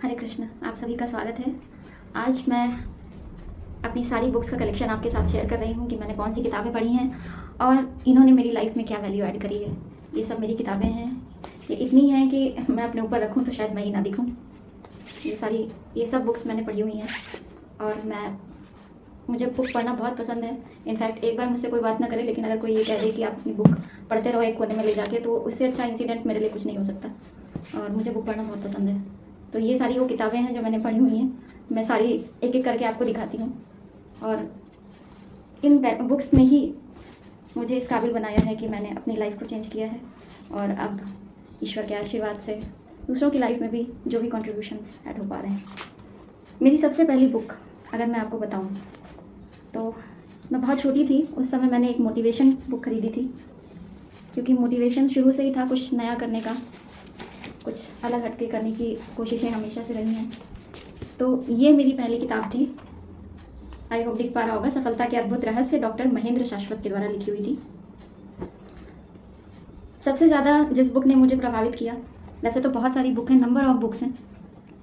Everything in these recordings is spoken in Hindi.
हरे कृष्ण। आप सभी का स्वागत है। आज मैं अपनी सारी बुक्स का कलेक्शन आपके साथ शेयर कर रही हूँ कि मैंने कौन सी किताबें पढ़ी हैं और इन्होंने मेरी लाइफ में क्या वैल्यू ऐड करी है। ये सब मेरी किताबें हैं। ये इतनी हैं कि मैं अपने ऊपर रखूँ तो शायद मैं ही ना दिखूँ। ये सब बुक्स मैंने पढ़ी हुई हैं और मुझे बुक पढ़ना बहुत पसंद है। इनफैक्ट एक बार मुझसे कोई बात ना करे, लेकिन अगर कोई ये कह दे कि आप अपनी बुक पढ़ते रहो एक कोने में ले जाके, तो उससे अच्छा इंसिडेंट मेरे लिए कुछ नहीं हो सकता। और मुझे बुक पढ़ना बहुत पसंद है। तो ये सारी वो किताबें हैं जो मैंने पढ़ी हुई हैं। मैं सारी एक एक करके आपको दिखाती हूँ और इन बुक्स ने ही मुझे इस काबिल बनाया है कि मैंने अपनी लाइफ को चेंज किया है और अब ईश्वर के आशीर्वाद से दूसरों की लाइफ में भी जो भी कॉन्ट्रीब्यूशंस ऐड हो पा रहे हैं। मेरी सबसे पहली बुक अगर मैं आपको बताऊँ तो मैं बहुत छोटी थी उस समय मैंने एक मोटिवेशन बुक खरीदी थी, क्योंकि मोटिवेशन शुरू से ही था कुछ नया करने का, कुछ अलग हटके करने की कोशिशें हमेशा से रही हैं। तो ये मेरी पहली किताब थी। आई होप दिख पा रहा होगा, सफलता के अद्भुत रहस्य, डॉक्टर महेंद्र शाश्वत के द्वारा लिखी हुई थी। सबसे ज़्यादा जिस बुक ने मुझे प्रभावित किया, वैसे तो बहुत सारी बुक हैं, नंबर ऑफ बुक्स हैं,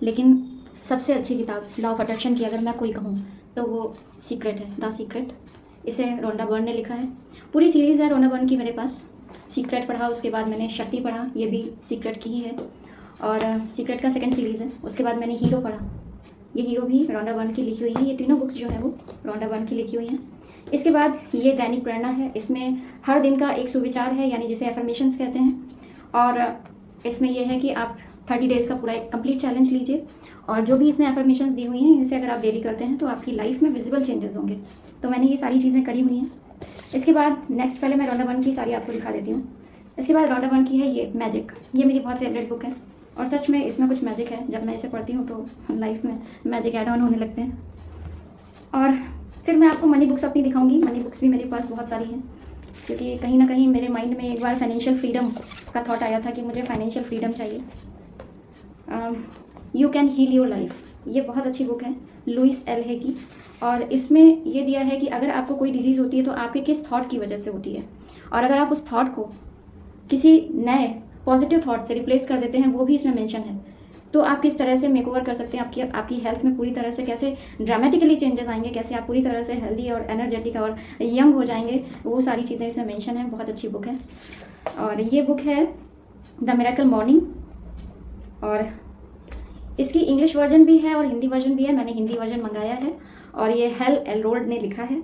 लेकिन सबसे अच्छी किताब लॉ ऑफ अट्रैक्शन की अगर मैं कोई कहूँ तो वो सीक्रेट है, द सीक्रेट। इसे रोंडा बर्न ने लिखा है। पूरी सीरीज़ है रोंडा बर्न की मेरे पास। सीक्रेट पढ़ा, उसके बाद मैंने शक्ति पढ़ा, ये भी सीक्रेट की ही है, और सीक्रेट का सेकंड सीरीज़ है। उसके बाद मैंने हीरो पढ़ा, ये हीरो भी रोंडा बर्न की लिखी हुई है। ये तीनों बुक्स जो है वो रोंडा बर्न की लिखी हुई हैं। इसके बाद ये दैनिक प्रेरणा है। इसमें हर दिन का एक सुविचार है, यानी जिसे एफर्मेशंस कहते हैं। और इसमें यह है कि आप 30 डेज़ का पूरा एक कंप्लीट चैलेंज लीजिए, और जो भी इसमें एफर्मेशंस दी हुई हैं इसे अगर आप डेली करते हैं तो आपकी लाइफ में विजिबल चेंजेस होंगे। तो मैंने ये सारी चीज़ें करी हुई हैं। इसके बाद नेक्स्ट, पहले मैं रोंडा बर्न की सारी आपको दिखा देती हूँ। इसके बाद रोंडा बर्न की है ये मैजिक। ये मेरी बहुत फेवरेट बुक है और सच में इसमें कुछ मैजिक है। जब मैं इसे पढ़ती हूँ तो लाइफ में मैजिक ऐड ऑन होने लगते हैं। और फिर मैं आपको मनी बुक्स अपनी दिखाऊंगी। मनी बुक्स भी मेरे पास बहुत सारी हैं, क्योंकि कहीं ना कहीं मेरे माइंड में एक बार फाइनेंशियल फ्रीडम का थॉट आया था कि मुझे फाइनेंशियल फ्रीडम चाहिए। You can heal your life, ये बहुत अच्छी बुक है लुइस एल की। और इसमें ये दिया है कि अगर आपको कोई डिजीज़ होती है तो आपके किस थॉट की वजह से होती है, और अगर आप उस थॉट को किसी नए पॉजिटिव थॉट से रिप्लेस कर देते हैं, वो भी इसमें मेंशन है। तो आप किस तरह से मेकओवर कर सकते हैं, आपकी हेल्थ में पूरी तरह से कैसे ड्रामेटिकली चेंजेस आएंगे, कैसे आप पूरी तरह से हेल्दी और एनर्जेटिक और यंग हो जाएंगे, वो सारी चीज़ें इसमें मेंशन है। बहुत अच्छी बुक है। और ये बुक है द मिरेकल मॉर्निंग, और इसकी इंग्लिश वर्जन भी है और हिंदी वर्जन भी है। मैंने हिंदी वर्जन मंगाया है और ये हेल एलरोड ने लिखा है।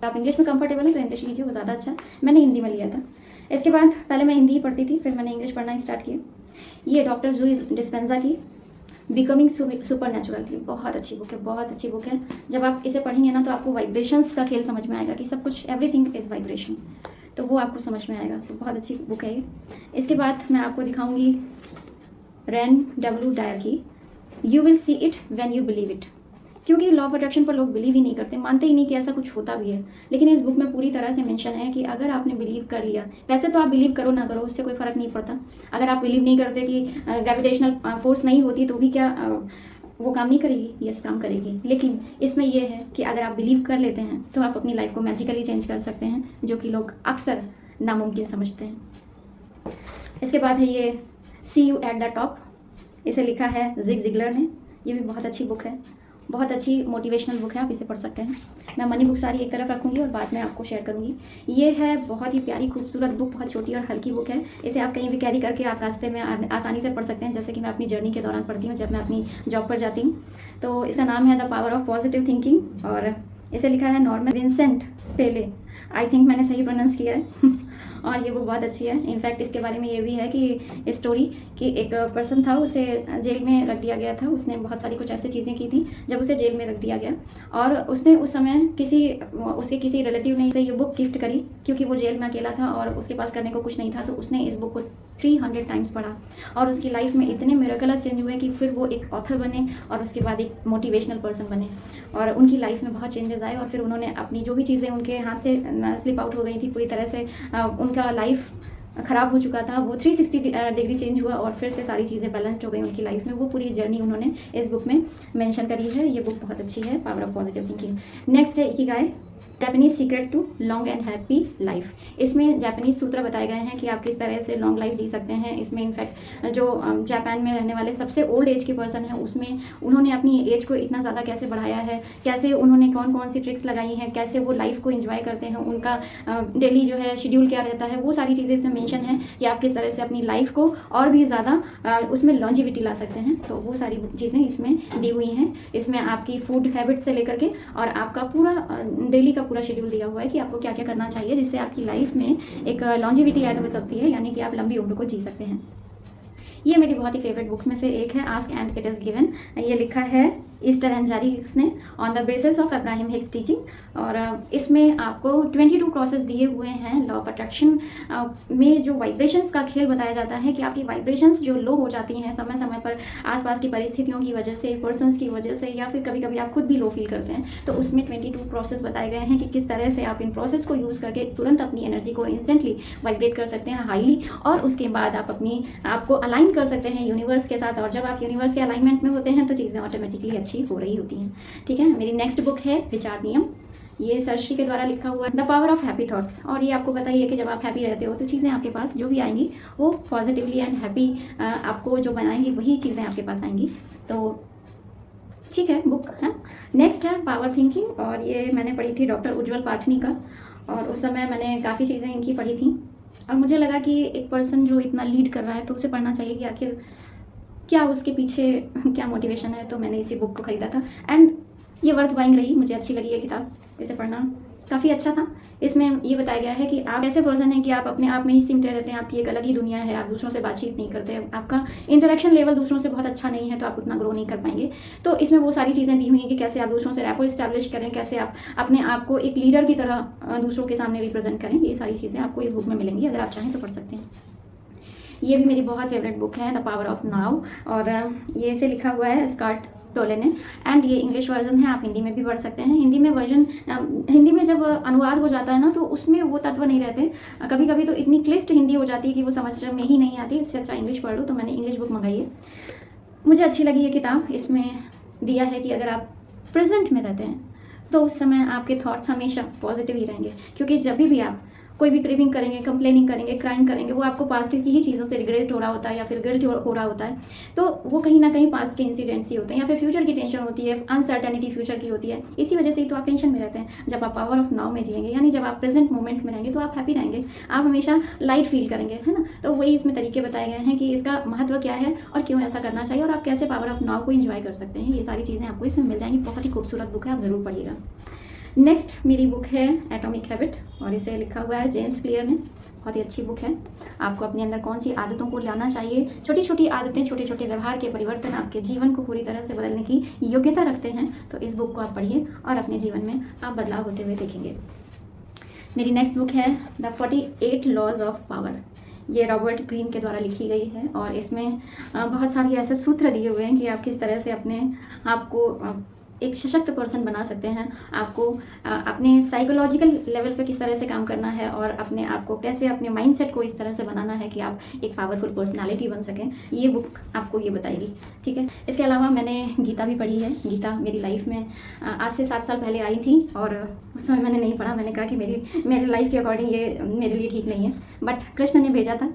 आप इंग्लिश में कंफर्टेबल हैं तो इंग्लिश लीजिए, वो ज़्यादा अच्छा है। मैंने हिंदी में लिया था। इसके बाद पहले मैं हिंदी ही पढ़ती थी, फिर मैंने इंग्लिश पढ़ना स्टार्ट किया। ये डॉक्टर जूई डिस्पेंजा की बिकमिंग सुपर नेचुरल की बहुत अच्छी बुक है, बहुत अच्छी बुक है। जब आप इसे पढ़ेंगे ना तो आपको वाइब्रेशंस का खेल समझ में आएगा कि सब कुछ, एवरीथिंग इज़ वाइब्रेशन, तो वो आपको समझ में आएगा। तो बहुत अच्छी बुक है ये। इसके बाद मैं आपको दिखाऊंगी रैन डब्ल्यू डायर की you will see it when you believe it. क्योंकि लॉ ऑफ अट्रैक्शन पर लोग बिलीव ही नहीं करते, मानते ही नहीं कि ऐसा कुछ होता भी है, लेकिन इस बुक में पूरी तरह से मेंशन है कि अगर आपने बिलीव कर लिया, वैसे तो आप बिलीव करो ना करो उससे कोई फ़र्क नहीं पड़ता। अगर आप बिलीव नहीं करते कि ग्रेविटेशनल फोर्स नहीं होती तो भी क्या वो काम नहीं करेगी? यस, काम करेगी। लेकिन इसमें यह है कि अगर आप बिलीव कर लेते हैं तो आप अपनी लाइफ को मैजिकली चेंज कर सकते हैं, जो कि लोग अक्सर नामुमकिन समझते हैं। इसके बाद है ये सी यू एट द टॉप। इसे लिखा है जिग जिगलर ने। ये भी बहुत अच्छी बुक है, बहुत अच्छी मोटिवेशनल बुक है, आप इसे पढ़ सकते हैं। मैं मनी बुक सारी एक तरफ रखूँगी और बाद में आपको शेयर करूँगी। ये है बहुत ही प्यारी खूबसूरत बुक, बहुत छोटी और हल्की बुक है। इसे आप कहीं भी कैरी करके आप रास्ते में आसानी से पढ़ सकते हैं, जैसे कि मैं अपनी जर्नी के दौरान पढ़ती हूँ जब मैं अपनी जॉब पर जाती हूँ। तो इसका नाम है the power of positive thinking और इसे लिखा है Norman Vincent Pele. I think मैंने सही प्रोनाउंस किया है और ये बुक बहुत अच्छी है। इनफैक्ट इसके बारे में ये भी है कि स्टोरी कि एक पर्सन था, उसे जेल में रख दिया गया था। उसने बहुत सारी कुछ ऐसी चीज़ें की थी जब उसे जेल में रख दिया गया, और उसने उस समय उसके किसी रिलेटिव ने उसे ये बुक गिफ्ट करी, क्योंकि वो जेल में अकेला था और उसके पास करने को कुछ नहीं था। तो उसने इस बुक को 300 टाइम्स पढ़ा और उसकी लाइफ में इतने मिरेकल्स चेंज हुए कि फिर वो एक ऑथर बने और उसके बाद एक मोटिवेशनल पर्सन बने, और उनकी लाइफ में बहुत चेंजेस आए। और फिर उन्होंने अपनी जो भी चीज़ें उनके हाथ से स्लिप आउट हो गई थी पूरी तरह से, उनका लाइफ ख़राब हो चुका था, वो 360 डिग्री चेंज हुआ और फिर से सारी चीज़ें बैलेंस्ड हो गई उनकी लाइफ में। वो पूरी जर्नी उन्होंने इस बुक में मेंशन करी है। ये बुक बहुत अच्छी है, power of positive thinking. Next है Ikigai. Japanese secret to long and happy life. इसमें जापानीज सूत्र बताए गए हैं कि आप किस तरह से लॉन्ग लाइफ जी सकते हैं। इसमें इनफैक्ट जो जापान में रहने वाले सबसे ओल्ड एज के पर्सन हैं उसमें उन्होंने अपनी एज को इतना ज़्यादा कैसे बढ़ाया है, कैसे उन्होंने कौन कौन सी ट्रिक्स लगाई हैं, कैसे वो लाइफ को एंजॉय करते हैं, उनका डेली जो है शेड्यूल क्या रहता है, वो सारी चीज़ें इसमें मेंशन है कि आप किस तरह से अपनी लाइफ को और भी ज़्यादा उसमें लॉन्जिविटी ला सकते हैं। तो वो सारी चीज़ें इसमें दी हुई हैं। इसमें आपकी फूड हैबिट से लेकर के और आपका पूरा डेली का पूरा शेड्यूल दिया हुआ है कि आपको क्या क्या करना चाहिए जिससे आपकी लाइफ में एक लॉन्जिविटी ऐड हो सकती है, यानी कि आप लंबी उम्र को जी सकते हैं। ये मेरी बहुत ही फेवरेट बुक्स में से एक है, ask and it is given. ये लिखा है ईस्टर एंड जारीक्स ने on the basis of Abraham Hicks teaching. और इसमें आपको 22 प्रोसेस दिए हुए हैं लॉ ऑफ अट्रैक्शन में जो वाइब्रेशंस का खेल बताया जाता है कि आपकी वाइब्रेशंस जो लो हो जाती हैं समय समय पर आसपास की परिस्थितियों की वजह से, पर्सनस की वजह से, या फिर कभी कभी आप खुद भी लो फील करते हैं, तो उसमें 22 प्रोसेस बताए गए हैं कि किस तरह से आप इन प्रोसेस को यूज़ करके तुरंत अपनी एनर्जी को इंस्टेंटली वाइब्रेट कर सकते हैं हाईली, और उसके बाद आप अपनी आपको अलाइन कर सकते हैं यूनिवर्स के साथ। और जब आप यूनिवर्स के अलाइनमेंट में होते हैं तो चीज़ें ऑटोमेटिकली अच्छी हो रही होती हैं। ठीक है, मेरी नेक्स्ट बुक है विचार नियम। ये सर्शी के द्वारा लिखा हुआ है, the power of happy thoughts. और ये आपको पता ही है कि जब आप हैप्पी रहते हो तो चीज़ें आपके पास जो भी आएंगी वो पॉजिटिवली एंड हैप्पी आपको जो बनाएंगी वही चीज़ें आपके पास आएंगी। तो ठीक है, बुक है। नेक्स्ट है पावर थिंकिंग, और ये मैंने पढ़ी थी डॉक्टर उज्ज्वल पाठनी का, और उस समय मैंने काफ़ी चीज़ें इनकी पढ़ी थी और मुझे लगा कि एक पर्सन जो इतना लीड कर रहा है तो उसे पढ़ना चाहिए कि आखिर क्या उसके पीछे क्या मोटिवेशन है। तो मैंने इसी बुक को ख़रीदा था एंड ये वर्थ बाइंग रही, मुझे अच्छी लगी ये किताब, इसे पढ़ना काफ़ी अच्छा था। इसमें ये बताया गया है कि आप ऐसे पर्सन हैं कि आप अपने आप में ही सिमटे रहते हैं, आपकी एक अलग ही दुनिया है, आप दूसरों से बातचीत नहीं करते, आपका इंटरेक्शन लेवल दूसरों से बहुत अच्छा नहीं है, तो आप उतना ग्रो नहीं कर पाएंगे। तो इसमें वो सारी चीज़ें दी हुई हैं कि कैसे आप दूसरों से रैपो इस्टेब्लिश करें, कैसे आप अपने आप को एक लीडर की तरह दूसरों के सामने रिप्रेजेंट करें। ये सारी चीज़ें आपको इस बुक में मिलेंगी, अगर आप चाहें तो पढ़ सकते हैं। ये भी मेरी बहुत फेवरेट बुक है, द पावर ऑफ नाउ, और ये इसे लिखा हुआ है स्कॉट टोले ने, एंड ये इंग्लिश वर्जन है, आप हिंदी में भी पढ़ सकते हैं। हिंदी में वर्जन हिंदी में जब अनुवाद हो जाता है ना तो उसमें वो तत्व नहीं रहते, कभी कभी तो इतनी क्लिष्ट हिंदी हो जाती है कि वो समझ में ही नहीं आती। इससे अच्छा इंग्लिश पढ़ लो, तो मैंने इंग्लिश बुक मंगाई है, मुझे अच्छी लगी ये किताब। इसमें दिया है कि अगर आप प्रेजेंट में रहते हैं तो उस समय आपके थॉट्स हमेशा पॉजिटिव ही रहेंगे, क्योंकि जब भी आप कोई भी क्रेविंग करेंगे, कंप्लेनिंग करेंगे, क्राइम करेंगे, वो आपको पास्ट की ही चीज़ों से रिग्रेट हो रहा होता है या फिर गिल्ट हो रहा होता है, तो वो कहीं ना कहीं पास्ट के इंसिडेंट्स ही होते हैं, या फिर फ्यूचर की टेंशन होती है, अनसर्टेनिटी फ्यूचर की होती है। इसी वजह से ही तो आप टेंशन में रहते हैं। जब आप पावर ऑफ नाउ में जिएंगे, यानी जब आप प्रेजेंट मोमेंट में रहेंगे, तो आप हैप्पी रहेंगे, आप हमेशा लाइट फील करेंगे, है ना। तो वही इसमें तरीके बताए गए हैं कि इसका महत्व क्या है और क्यों ऐसा करना चाहिए, और आप कैसे पावर ऑफ नाउ को एंजॉय कर सकते हैं। ये सारी चीज़ें आपको इसमें मिल जाएंगी। बहुत ही खूबसूरत बुक है, आप ज़रूर पढ़िएगा। नेक्स्ट मेरी बुक है एटॉमिक हैबिट, और इसे लिखा हुआ है जेम्स क्लियर ने। बहुत ही अच्छी बुक है। आपको अपने अंदर कौन सी आदतों को लाना चाहिए, छोटी छोटी आदतें, छोटे छोटे व्यवहार के परिवर्तन आपके जीवन को पूरी तरह से बदलने की योग्यता रखते हैं। तो इस बुक को आप पढ़िए और अपने जीवन में आप बदलाव होते हुए देखेंगे। मेरी नेक्स्ट बुक है द 48 लॉज ऑफ पावर। ये रॉबर्ट ग्रीन के द्वारा लिखी गई है, और इसमें बहुत सारे ऐसे सूत्र दिए हुए हैं कि आप किस तरह से अपने आप को एक सशक्त पर्सन बना सकते हैं, आपको अपने साइकोलॉजिकल लेवल पे किस तरह से काम करना है, और अपने आप को कैसे, अपने माइंडसेट को इस तरह से बनाना है कि आप एक पावरफुल पर्सनालिटी बन सकें। ये बुक आपको ये बताएगी। ठीक है, इसके अलावा मैंने गीता भी पढ़ी है। गीता मेरी लाइफ में आज से 7 साल पहले आई थी, और उस समय मैंने नहीं पढ़ा। मैंने कहा कि मेरी लाइफ के अकॉर्डिंग ये मेरे लिए ठीक नहीं है, बट कृष्ण ने भेजा था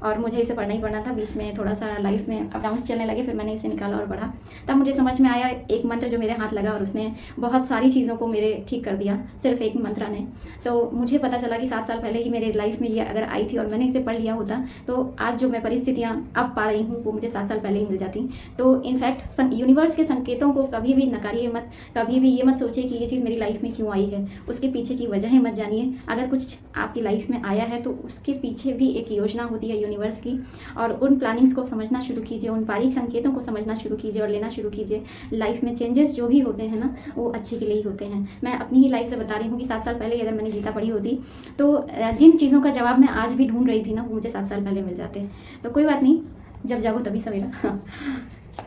और मुझे इसे पढ़ना ही पढ़ना था। बीच में थोड़ा सा लाइफ में अप डाउन्स चलने लगे, फिर मैंने इसे निकाला और पढ़ा। तब मुझे समझ में आया एक मंत्र जो मेरे हाथ लगा, और उसने बहुत सारी चीज़ों को मेरे ठीक कर दिया, सिर्फ एक मंत्र ने। तो मुझे पता चला कि 7 साल पहले ही मेरे लाइफ में ये अगर आई थी और मैंने इसे पढ़ लिया होता, तो आज जो मैं परिस्थितियाँ अब पा रही हूँ वो मुझे 7 साल पहले ही मिल जाती। तो इनफैक्ट यूनिवर्स के संकेतों को कभी भी नकारिए मत, कभी भी ये मत सोचिए कि ये चीज़ मेरी लाइफ में क्यों आई है, उसके पीछे की वजह मत जानिए। अगर कुछ आपकी लाइफ में आया है तो उसके पीछे भी एक योजना होती है यूनिवर्स की, और उन प्लानिंग्स को समझना शुरू कीजिए, उन बारीक संकेतों को समझना शुरू कीजिए और लेना शुरू कीजिए। लाइफ में चेंजेस जो भी होते हैं ना, वो अच्छे के लिए ही होते हैं। मैं अपनी ही लाइफ से बता रही हूँ कि 7 साल पहले अगर मैंने गीता पढ़ी होती तो जिन चीज़ों का जवाब मैं आज भी ढूंढ रही थी ना, वो मुझे 7 साल पहले मिल जाते। तो कोई बात नहीं, जब जागो तभी सवेरा।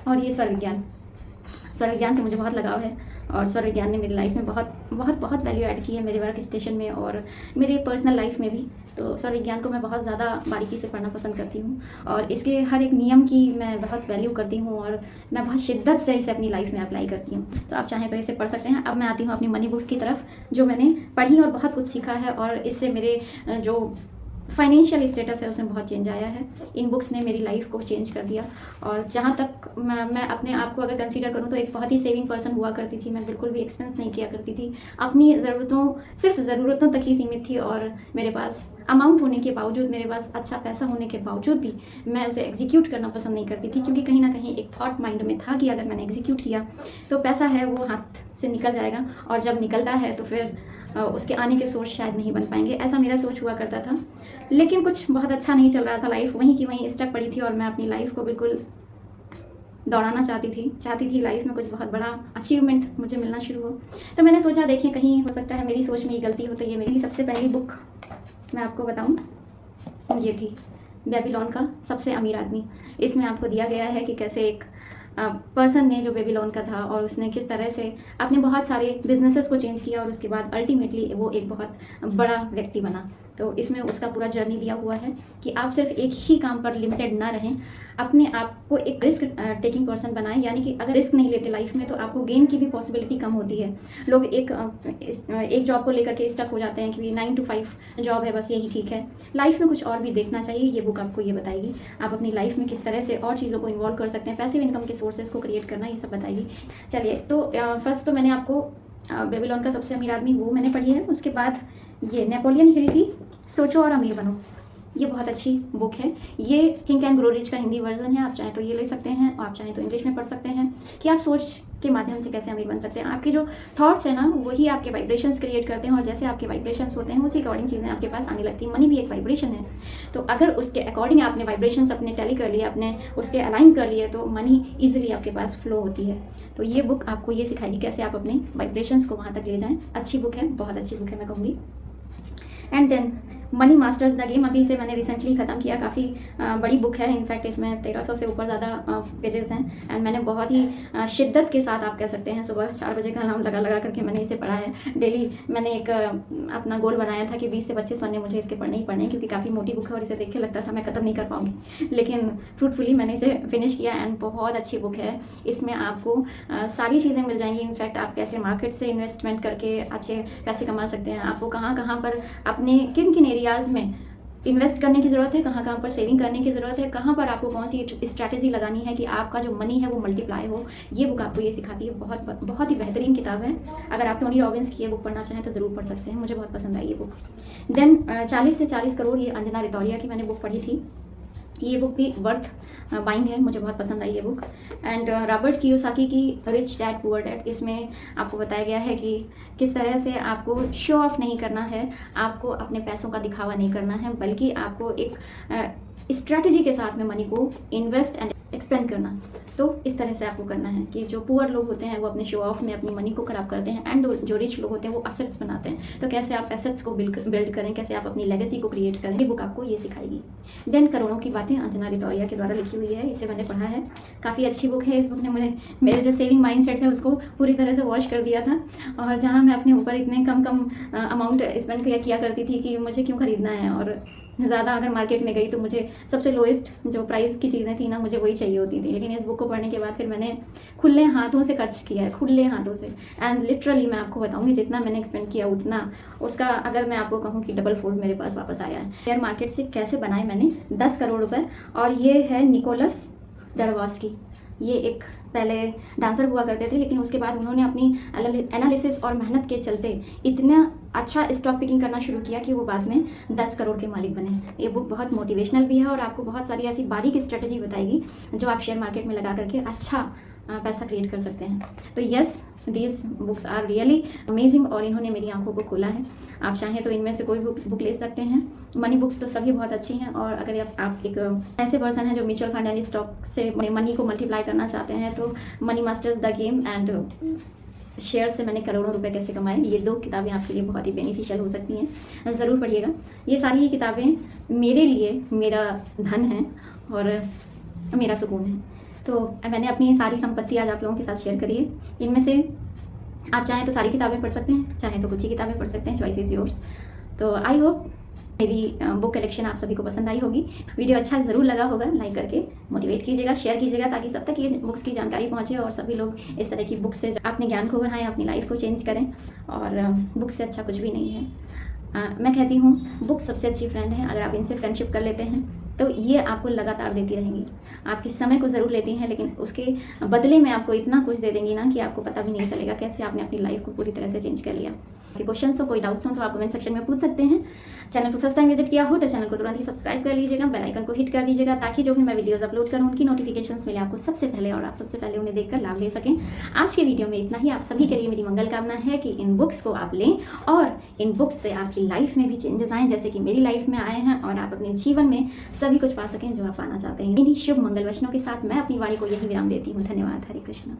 और ये स्वर विज्ञान से मुझे बहुत लगाव है, और स्वर विज्ञान ने मेरी लाइफ में बहुत बहुत बहुत वैल्यू ऐड की है, मेरे वर्क स्टेशन में और मेरे पर्सनल लाइफ में भी। तो स्वर विज्ञान को मैं बहुत ज़्यादा बारीकी से पढ़ना पसंद करती हूँ और इसके हर एक नियम की मैं बहुत वैल्यू करती हूँ और मैं बहुत शिद्दत से इसे अपनी लाइफ में अप्लाई करती हूँ। तो आप चाहें तो इसे पढ़ सकते हैं। अब मैं आती हूँ अपनी मनी बुक्स की तरफ, जो मैंने पढ़ी और बहुत कुछ सीखा है और इससे मेरे जो फाइनेंशियल स्टेटस है उसमें बहुत चेंज आया है। इन बुक्स ने मेरी लाइफ को चेंज कर दिया। और जहाँ तक मैं अपने आप को अगर कंसीडर करूँ तो एक बहुत ही सेविंग पर्सन हुआ करती थी। मैं बिल्कुल भी एक्सपेंस नहीं किया करती थी, अपनी सिर्फ ज़रूरतों तक ही सीमित थी और मेरे पास अमाउंट होने के बावजूद, मेरे पास अच्छा पैसा होने के बावजूद भी मैं उसे एग्जीक्यूट करना पसंद नहीं करती थी, क्योंकि कहीं ना कहीं एक थॉट माइंड में था कि अगर मैंने एग्जीक्यूट किया तो पैसा है वो हाथ से निकल जाएगा और जब निकलता है तो फिर उसके आने के सोर्स शायद नहीं बन पाएंगे। ऐसा मेरा सोच हुआ करता था, लेकिन कुछ बहुत अच्छा नहीं चल रहा था। लाइफ वहीं की वहीं स्टक पड़ी थी और मैं अपनी लाइफ को बिल्कुल दौड़ाना चाहती थी लाइफ में कुछ बहुत बड़ा अचीवमेंट मुझे मिलना शुरू हो। तो मैंने सोचा देखिए कहीं हो सकता है मेरी सोच में ये गलती हो। तो ये मेरी सबसे पहली बुक मैं आपको बताऊं, ये थी बेबीलोन का सबसे अमीर आदमी। इसमें आपको दिया गया है कि कैसे एक पर्सन ने जो बेबीलोन का था और उसने किस तरह से अपने बहुत सारे बिजनेसेस को चेंज किया और उसके बाद अल्टीमेटली वो एक बहुत बड़ा व्यक्ति बना। तो इसमें उसका पूरा जर्नी दिया हुआ है कि आप सिर्फ एक ही काम पर लिमिटेड ना रहें, अपने आप को एक रिस्क टेकिंग पर्सन बनाएं। यानी कि अगर रिस्क नहीं लेते लाइफ में तो आपको गेन की भी पॉसिबिलिटी कम होती है। लोग एक जॉब को लेकर के स्टक हो जाते हैं कि 9 to 5 जॉब है, बस यही ठीक है। लाइफ में कुछ और भी देखना चाहिए। ये बुक आपको ये बताएगी आप अपनी लाइफ में किस तरह से और चीज़ों को इन्वॉल्व कर सकते हैं, पैसिव इनकम के सोर्सेज को क्रिएट करना, ये सब बताएगी। चलिए, तो फर्स्ट तो मैंने आपको बेबीलोन का सबसे अमीर आदमी वो मैंने पढ़ी है। उसके बाद ये नेपोलियन हिल की सोचो और अमीर बनो, ये बहुत अच्छी बुक है। ये थिंक एंड ग्रो रिच का हिंदी वर्जन है। आप चाहें तो ये ले सकते हैं और आप चाहें तो इंग्लिश में पढ़ सकते हैं कि आप सोच के माध्यम से कैसे अमीर बन सकते हैं। आपके जो थॉट्स हैं ना, वही आपके वाइब्रेशंस क्रिएट करते हैं और जैसे आपके वाइब्रेशंस होते हैं उसी अकॉर्डिंग चीज़ें आपके पास आने लगती हैं। मनी भी एक वाइब्रेशन है, तो अगर उसके अकॉर्डिंग आपने वाइब्रेशंस अपने टैली कर लिए, अपने उसके अलाइन कर लिए, तो मनी ईजिली आपके पास फ्लो होती है। तो ये बुक आपको ये सिखाएगी कैसे आप अपने वाइब्रेशंस को वहाँ तक ले जाएँ। अच्छी बुक है, बहुत अच्छी बुक है मैं कहूँगी। And then money masters the game, अभी इसे मैंने रिसेंटली ख़त्म किया। काफ़ी बड़ी बुक है, इनफैक्ट इसमें 1300 से ऊपर ज़्यादा पेजेस हैं। एंड मैंने बहुत ही शिद्दत के साथ, आप कह सकते हैं, सुबह 4 बजे का अलार्म लगा करके मैंने इसे पढ़ा है डेली। मैंने एक अपना गोल बनाया था कि 20 से 25 पन्ने मुझे इसके पढ़ने ही पढ़ने, क्योंकि काफ़ी मोटी बुक है और इसे देख के लगता था मैं ख़त्म नहीं कर पाऊँगी, लेकिन फ्रूटफुली मैंने इसे फिनिश किया। एंड बहुत अच्छी बुक है। इसमें आपको सारी चीज़ें मिल जाएंगी। इनफैक्ट आप कैसे मार्केट से इन्वेस्टमेंट करके अच्छे पैसे कमा सकते हैं, आपको कहाँ कहाँ पर अपने किन किन एरियाज़ में इन्वेस्ट करने की ज़रूरत है, कहाँ कहाँ पर सेविंग करने की ज़रूरत है, कहाँ पर आपको कौन सी स्ट्रैटेजी लगानी है कि आपका जो मनी है वो मल्टीप्लाई हो। ये बुक आपको ये सिखाती है। बहुत बहुत ही बेहतरीन किताब है। अगर आप टोनी रॉबिन्स की ये बुक पढ़ना चाहें तो ज़रूर पढ़ सकते हैं। मुझे बहुत पसंद आई ये बुक। देन 40 से 40 करोड़, ये अंजना रितौलिया की मैंने बुक पढ़ी थी। ये बुक भी वर्थ बाइंग है, मुझे बहुत पसंद आई ये बुक। एंड रॉबर्ट कियोसाकी की रिच डैड पुअर डैड, इसमें आपको बताया गया है कि किस तरह से आपको शो ऑफ नहीं करना है, आपको अपने पैसों का दिखावा नहीं करना है, बल्कि आपको एक स्ट्रैटेजी के साथ में मनी को इन्वेस्ट एंड एक्सपेंड करना। तो इस तरह से आपको करना है कि जो पुअर लोग होते हैं वो अपने शो ऑफ में अपनी मनी को खराब करते हैं, एंड जो रिच लोग होते हैं वो एसेट्स बनाते हैं। तो कैसे आप एसेट्स को बिल्ड करें, कैसे आप अपनी लेगेसी को क्रिएट करें, ये बुक आपको ये सिखाएगी। देन करोड़ों की बातें, अंजना रितौलिया के द्वारा लिखी हुई है। इसे मैंने पढ़ा है, काफ़ी अच्छी बुक है। इस बुक ने मेरे जो सेविंग माइंडसेट है उसको पूरी तरह से वॉश कर दिया था। और जहाँ मैं अपने ऊपर इतने कम अमाउंट स्पेंड किया करती थी कि मुझे क्यों खरीदना है, और ज़्यादा अगर मार्केट में गई तो मुझे सबसे लोएस्ट जो प्राइस की चीज़ें थी ना, मुझे वही चाहिए होती थी। लेकिन इस बुक को पढ़ने के बाद फिर मैंने खुले हाथों से खर्च किया है, खुले हाथों से। एंड लिटरली मैं आपको बताऊंगी, जितना मैंने एक्सपेंड किया उतना उसका, अगर मैं आपको कहूँ कि डबल फोल्ड मेरे पास वापस आया है। शेयर मार्केट से कैसे बनाए मैंने 10 करोड़ रुपए। और ये है निकोलस डरवास्की। ये एक पहले डांसर हुआ करते थे, लेकिन उसके बाद उन्होंने अपनी एनालिसिस और मेहनत के चलते इतना अच्छा स्टॉक पिकिंग करना शुरू किया कि वो बाद में 10 करोड़ के मालिक बने। ये बुक बहुत मोटिवेशनल भी है और आपको बहुत सारी ऐसी बारीक स्ट्रेटजी बताएगी जो आप शेयर मार्केट में लगा करके अच्छा पैसा क्रिएट कर सकते हैं। तो yes, these books are really amazing और इन्होंने मेरी आंखों को खोला है। आप चाहें तो इनमें से कोई बुक ले सकते हैं। मनी बुक्स तो सभी बहुत अच्छी हैं, और अगर आप एक ऐसे पर्सन हैं जो म्यूचुअल फंड एंड स्टॉक से मनी को मल्टीप्लाई करना चाहते हैं, तो money masters the game and share से मैंने करोड़ों रुपए कैसे कमाए, ये 2 किताबें आपके लिए बहुत ही बेनिफिशियल हो सकती हैं। ज़रूर पढ़िएगा। ये सारी ही किताबें मेरे लिए मेरा धन है और मेरा सुकून है। तो मैंने अपनी सारी संपत्ति आज आप लोगों के साथ शेयर करी है। इनमें से आप चाहें तो सारी किताबें पढ़ सकते हैं, चाहें तो कुछ ही किताबें पढ़ सकते हैं, चॉइस इज़ योर्स। तो आई होप मेरी बुक कलेक्शन आप सभी को पसंद आई होगी। वीडियो अच्छा ज़रूर लगा होगा, लाइक करके मोटिवेट कीजिएगा, शेयर कीजिएगा, ताकि सब तक ये बुक्स की जानकारी पहुंचे और सभी लोग इस तरह की बुक से अपने ज्ञान को बढ़ाएं, अपनी लाइफ को चेंज करें। और बुक से अच्छा कुछ भी नहीं है। मैं कहती हूँ बुक सबसे अच्छी फ्रेंड है। अगर आप इनसे फ्रेंडशिप कर लेते हैं तो ये आपको लगातार देती रहेंगी। आपके समय को ज़रूर लेती हैं, लेकिन उसके बदले में आपको इतना कुछ दे देंगी ना कि आपको पता भी नहीं चलेगा कैसे आपने अपनी लाइफ को पूरी तरह से चेंज कर लिया। आपके क्वेश्चंस हो, कोई डाउट्स हो तो आप कमेंट सेक्शन में पूछ सकते हैं। चैनल को फर्स्ट टाइम विजिट किया हो तो चैनल को तुरंत ही सब्सक्राइब कर लीजिएगा, बेल आइकन को हिट कर दीजिएगा, ताकि जो भी मैं वीडियोस अपलोड करूँ उनकी नोटिफिकेशंस मिले आपको सबसे पहले और आप सबसे पहले उन्हें देखकर लाभ ले सकें। आज के वीडियो में इतना ही। आप सभी के लिए मेरी मंगल कामना है कि इन बुक्स को आप लें और इन बुक्स से आपकी लाइफ में भी चेंजेस आएँ, जैसे कि मेरी लाइफ में आए हैं, और आप अपने जीवन में सभी कुछ पा सकें जो आप पाना चाहते हैं। इन्हीं शुभ मंगल वचनों के साथ मैं अपनी वाणी को यही विराम देती हूँ। धन्यवाद। हरे कृष्ण।